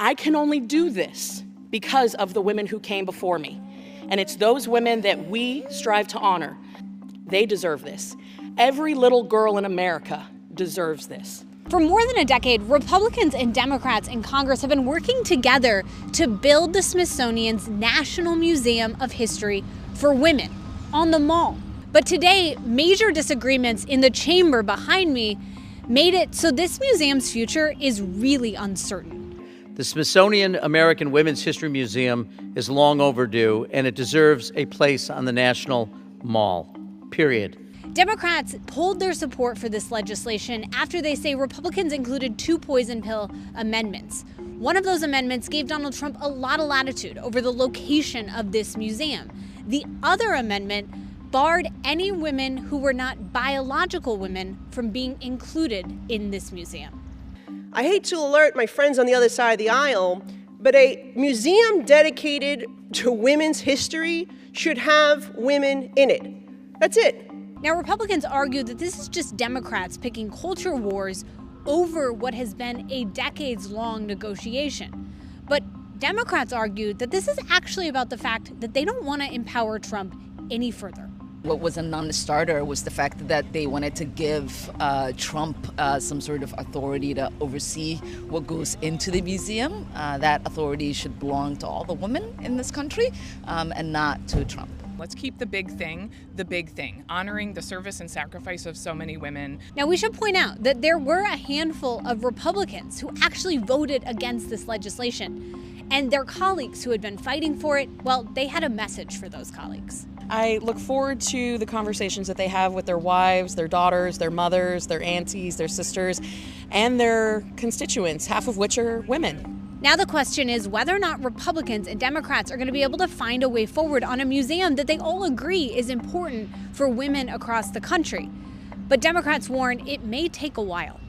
I can only do this because of the women who came before me. And it's those women that we strive to honor. They deserve this. Every little girl in America deserves this. For more than a decade, Republicans and Democrats in Congress have been working together to build the Smithsonian's National Museum of History for Women on the Mall. But today, major disagreements in the chamber behind me made it so this museum's future is really uncertain. The Smithsonian American Women's History Museum is long overdue, and it deserves a place on the National Mall, period. Democrats pulled their support for this legislation after they say Republicans included 2 poison pill amendments. One of those amendments gave Donald Trump a lot of latitude over the location of this museum. The other amendment barred any women who were not biological women from being included in this museum. I hate to alert my friends on the other side of the aisle, but a museum dedicated to women's history should have women in it. That's it. Now, Republicans argue that this is just Democrats picking culture wars over what has been a decades-long negotiation. But Democrats argue that this is actually about the fact that they don't want to empower Trump any further. What was a non-starter was the fact that they wanted to give Trump some sort of authority to oversee what goes into the museum. That authority should belong to all the women in this country and not to Trump. Let's keep the big thing, honoring the service and sacrifice of so many women. Now, we should point out that there were a handful of Republicans who actually voted against this legislation. And their colleagues who had been fighting for it, well, they had a message for those colleagues. I look forward to the conversations that they have with their wives, their daughters, their mothers, their aunties, their sisters, and their constituents, half of which are women. Now the question is whether or not Republicans and Democrats are going to be able to find a way forward on a museum that they all agree is important for women across the country. But Democrats warn it may take a while.